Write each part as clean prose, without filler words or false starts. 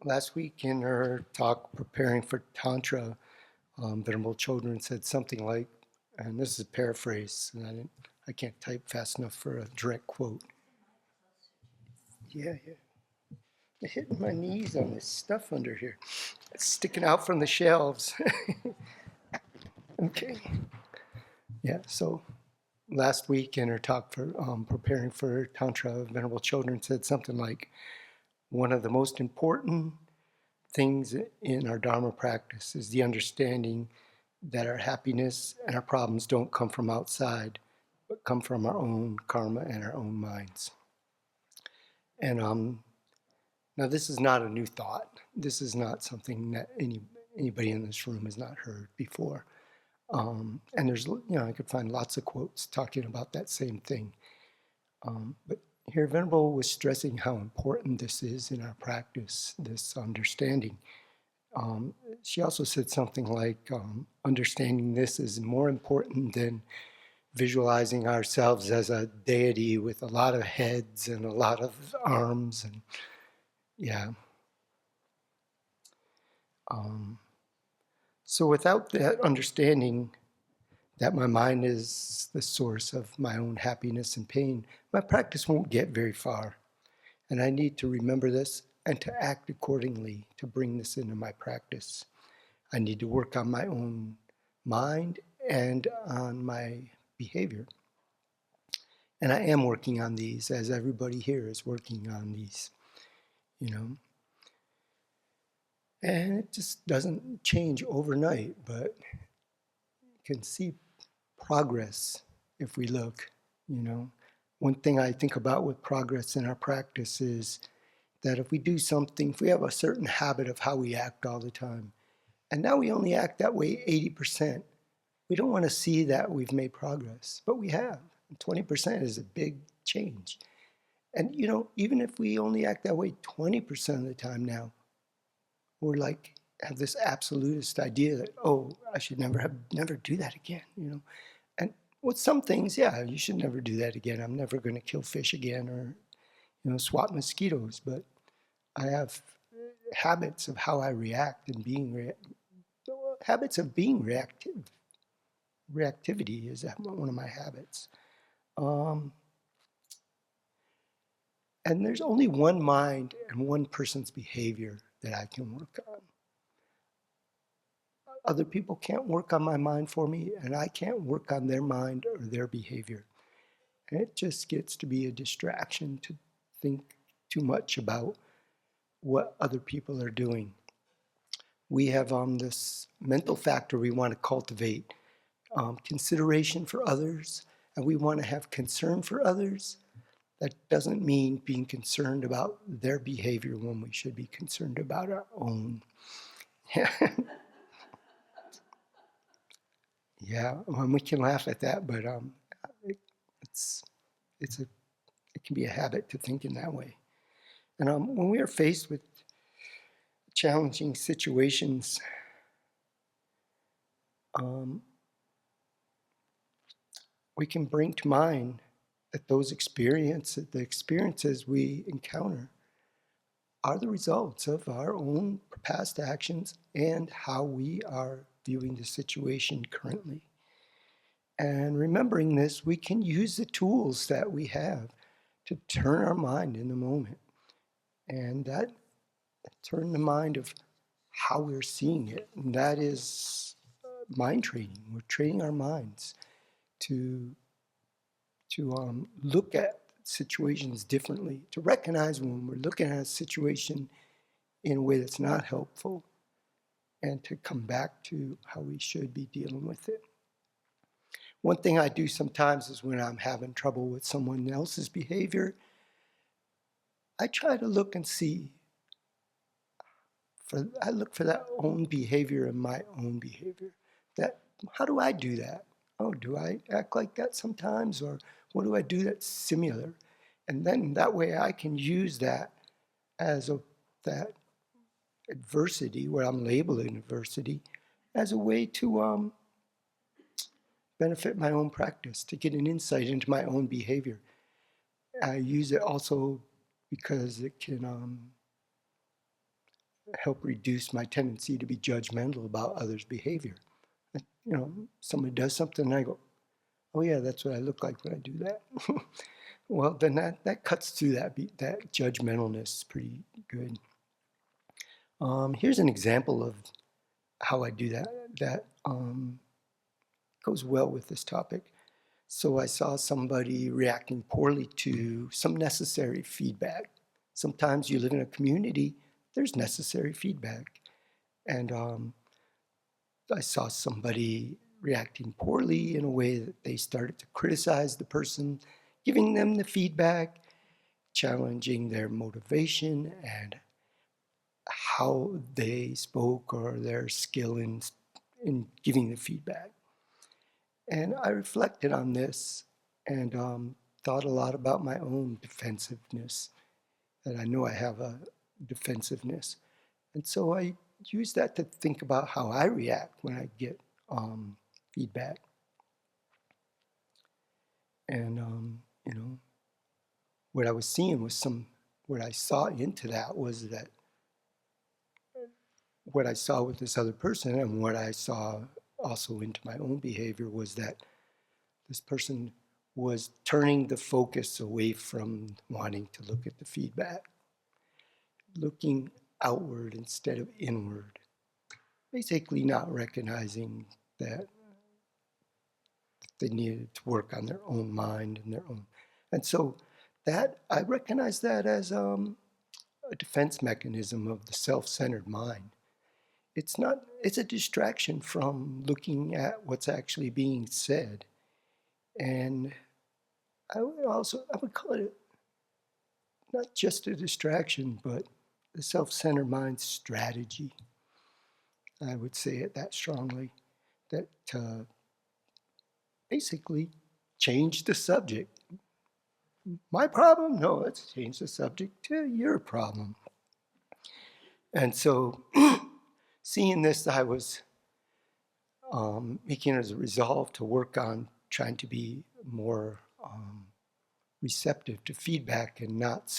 Last week in her talk preparing for Tantra, Venerable Children said something like, and this is a paraphrase, and I can't type fast enough for a direct quote. Yeah. I'm hitting my knees on this stuff under here. It's sticking out from the shelves. Okay. Yeah, so last week in her talk for preparing for Tantra, Venerable Children said something like, one of the most important things in our Dharma practice is the understanding that our happiness and our problems don't come from outside, but come from our own karma and our own minds. And now this is not a new thought. This is not something that anybody in this room has not heard before. And there's, I could find lots of quotes talking about that same thing. But here Venerable was stressing how important this is in our practice, this understanding. She also said something like, understanding this is more important than visualizing ourselves as a deity with a lot of heads and a lot of arms. And yeah. So without that understanding that my mind is the source of my own happiness and pain, my practice won't get very far. And I need to remember this and to act accordingly to bring this into my practice. I need to work on my own mind and on my behavior. And I am working on these, as everybody here is working on these, And it just doesn't change overnight, but you can see progress if we look, One thing I think about with progress in our practice is that if we do something, if we have a certain habit of how we act all the time, and now we only act that way 80%, we don't want to see that we've made progress, but we have. 20% is a big change. And, even if we only act that way 20% of the time now, we're like, have this absolutist idea that, I should never do that again, And with some things, yeah, you should never do that again. I'm never going to kill fish again or, swat mosquitoes. But I have habits of how I react and habits of being reactive. Reactivity is one of my habits. And there's only one mind and one person's behavior that I can work on. Other people can't work on my mind for me, and I can't work on their mind or their behavior. And it just gets to be a distraction to think too much about what other people are doing. We have this mental factor we want to cultivate, consideration for others, and we want to have concern for others. That doesn't mean being concerned about their behavior when we should be concerned about our own. Yeah, we can laugh at that, but it can be a habit to think in that way. And when we are faced with challenging situations, we can bring to mind that the experiences we encounter, are the results of our own past actions and how we are viewing the situation currently. And remembering this, we can use the tools that we have to turn our mind in the moment. And that turn the mind of how we're seeing it. And that is mind training. We're training our minds to look at situations differently, to recognize when we're looking at a situation in a way that's not helpful, and to come back to how we should be dealing with it. One thing I do sometimes is when I'm having trouble with someone else's behavior, I try to look and see, I look for that own behavior in my own behavior. How do I do that? Do I act like that sometimes? Or what do I do that's similar? And then that way I can use that as that adversity, what I'm labeling adversity, as a way to benefit my own practice, to get an insight into my own behavior. I use it also because it can help reduce my tendency to be judgmental about others' behavior. Somebody does something and I go, oh yeah, that's what I look like when I do that. Well, then that cuts through that judgmentalness pretty good. Here's an example of how I do that. That goes well with this topic. So I saw somebody reacting poorly to some necessary feedback. Sometimes you live in a community, there's necessary feedback. And I saw somebody reacting poorly in a way that they started to criticize the person, giving them the feedback, challenging their motivation and how they spoke or their skill in giving the feedback. And I reflected on this and thought a lot about my own defensiveness, that I know I have a defensiveness. And so I use that to think about how I react when I get feedback. And, what I was seeing was what I saw into that was that what I saw with this other person and what I saw also into my own behavior was that this person was turning the focus away from wanting to look at the feedback, looking outward instead of inward, basically not recognizing that they needed to work on their own mind and their own. And so that I recognize that as a defense mechanism of the self-centered mind. It's a distraction from looking at what's actually being said. And I would call it not just a distraction, but the self-centered mind strategy. I would say it that strongly, that basically change the subject. My problem? No, let's change the subject to your problem. And so seeing this, I was making it as a resolve to work on trying to be more receptive to feedback and not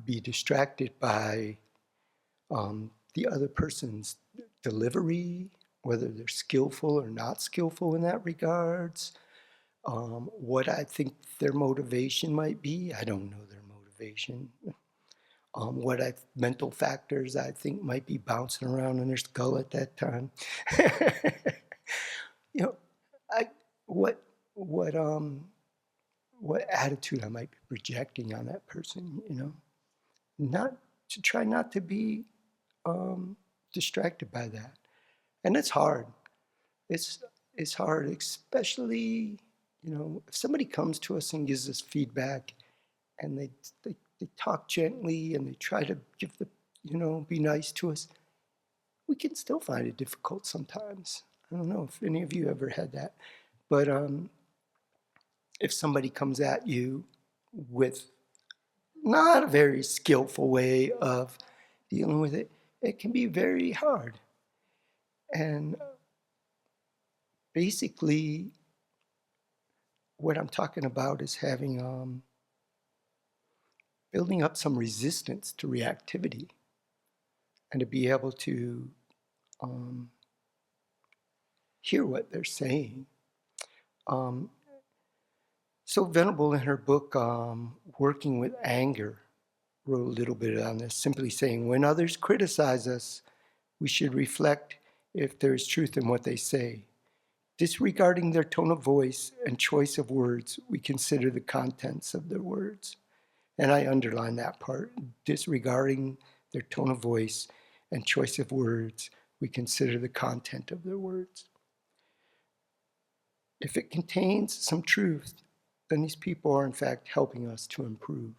be distracted by the other person's delivery, whether they're skillful or not skillful in that regards. What I think their motivation might be, I don't know their motivation. Mental factors I think might be bouncing around in their skull at that time. you know, I what what attitude I might be projecting on that person. Not to try not to be distracted by that, and it's hard. It's hard, especially if somebody comes to us and gives us feedback, and they talk gently and they try to be nice to us. We can still find it difficult sometimes. I don't know if any of you ever had that, but if somebody comes at you with not a very skillful way of dealing with it, it can be very hard. And basically, what I'm talking about is having building up some resistance to reactivity and to be able to hear what they're saying. So Venerable in her book, Working with Anger, wrote a little bit on this, simply saying, when others criticize us, we should reflect if there is truth in what they say. Disregarding their tone of voice and choice of words, we consider the contents of their words. And I underline that part, disregarding their tone of voice and choice of words, we consider the content of their words. If it contains some truth, then these people are in fact helping us to improve.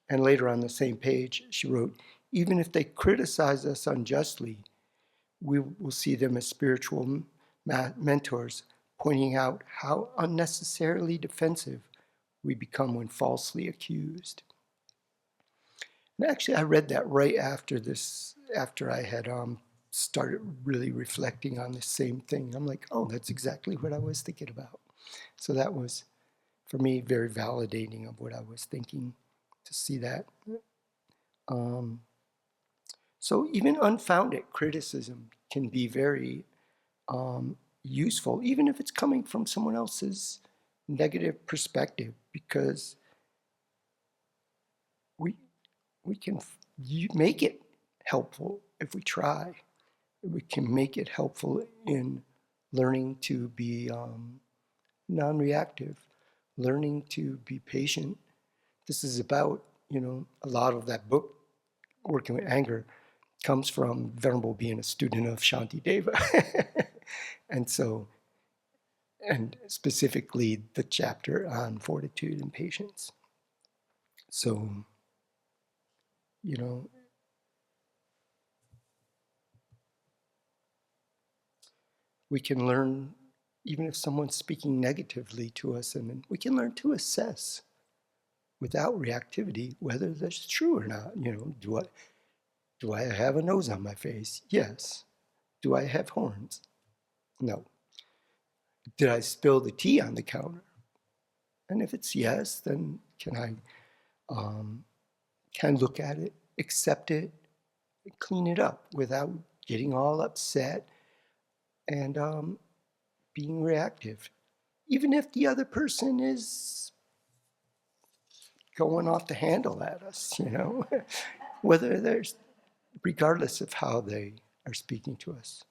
And later on the same page, she wrote, even if they criticize us unjustly, we will see them as spiritual mentors, pointing out how unnecessarily defensive we become when falsely accused. And actually, I read that right after I had started really reflecting on the same thing. I'm like, oh, that's exactly what I was thinking about. So that was, for me, very validating of what I was thinking, to see that. So even unfounded criticism can be very useful, even if it's coming from someone else's negative perspective, because we we can make it helpful if we try. We can make it helpful in learning to be non-reactive, learning to be patient. This is about, a lot of that book, Working with Anger, comes from Venerable being a student of Shantideva. And so, and specifically the chapter on fortitude and patience. So, you know, we can learn, even if someone's speaking negatively to us, and we can learn to assess without reactivity whether that's true or not. Do I have a nose on my face? Yes. Do I have horns? No. Did I spill the tea on the counter? And if it's yes, then can I look at it, accept it, and clean it up without getting all upset and being reactive? Even if the other person is going off the handle at us, whether there's, regardless of how they are speaking to us.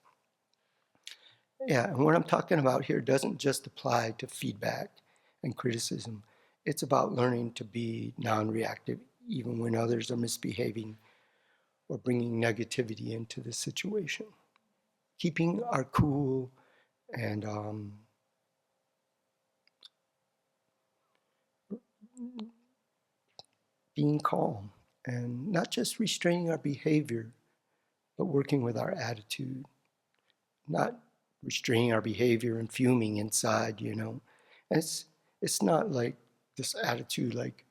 Yeah, and what I'm talking about here doesn't just apply to feedback and criticism. It's about learning to be non-reactive even when others are misbehaving or bringing negativity into the situation. Keeping our cool and being calm, and not just restraining our behavior, but working with our attitude, not restraining our behavior and fuming inside, And it's not like this attitude like,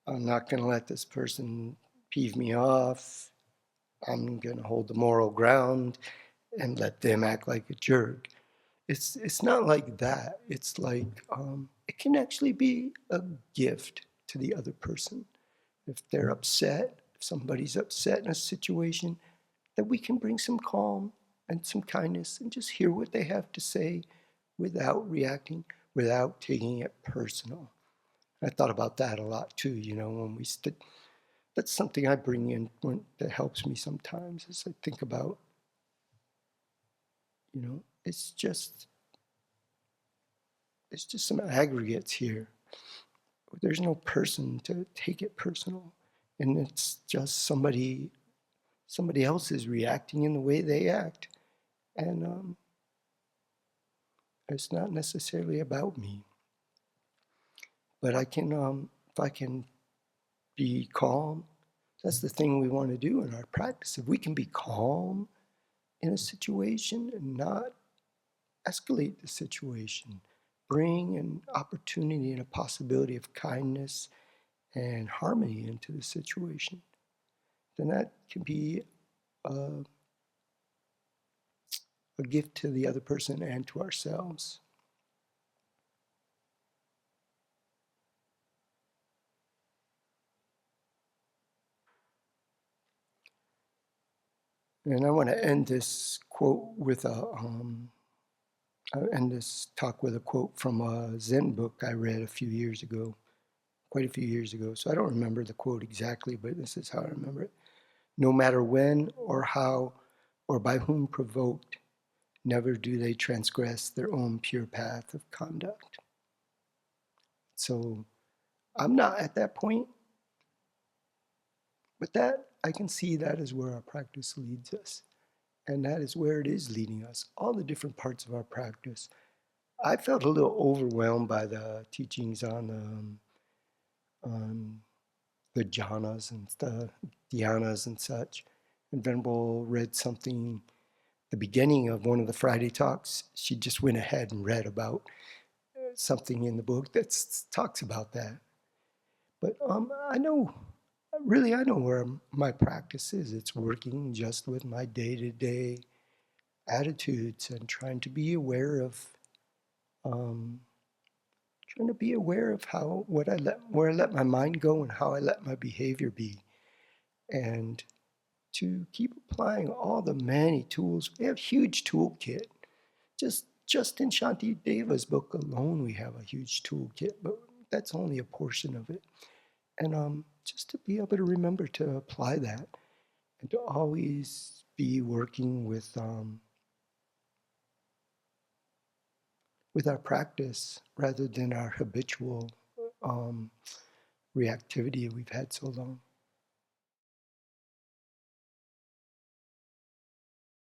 I'm not going to let this person peeve me off. I'm going to hold the moral ground and let them act like a jerk. It's not like that. It's like it can actually be a gift to the other person. If they're upset, if somebody's upset in a situation, that we can bring some calm and some kindness and just hear what they have to say without reacting, without taking it personal. I thought about that a lot too, when we that's something I bring in that helps me sometimes as I think about, it's just some aggregates here. There's no person to take it personal. And it's just somebody else is reacting in the way they act. And it's not necessarily about me. But I can, if I can be calm, that's the thing we want to do in our practice. If we can be calm in a situation and not escalate the situation, bring an opportunity and a possibility of kindness and harmony into the situation, then that can be a gift to the other person and to ourselves. And I want to end this quote with end this talk with a quote from a Zen book I read quite a few years ago. So I don't remember the quote exactly, but this is how I remember it. No matter when or how or by whom provoked, never do they transgress their own pure path of conduct. So I'm not at that point, but that I can see that is where our practice leads us. And that is where it is leading us, all the different parts of our practice. I felt a little overwhelmed by the teachings on the jhanas and the dhyanas and such. And Venerable read something, the beginning of one of the Friday talks. She just went ahead and read about something in the book that talks about that. But I know where my practice is. It's working just with my day-to-day attitudes and trying to be aware of how where I let my mind go and how I let my behavior be. And to keep applying all the many tools. We have a huge toolkit. Just in Shanti Deva's book alone, we have a huge toolkit, but that's only a portion of it. And just to be able to remember to apply that and to always be working with our practice rather than our habitual reactivity we've had so long.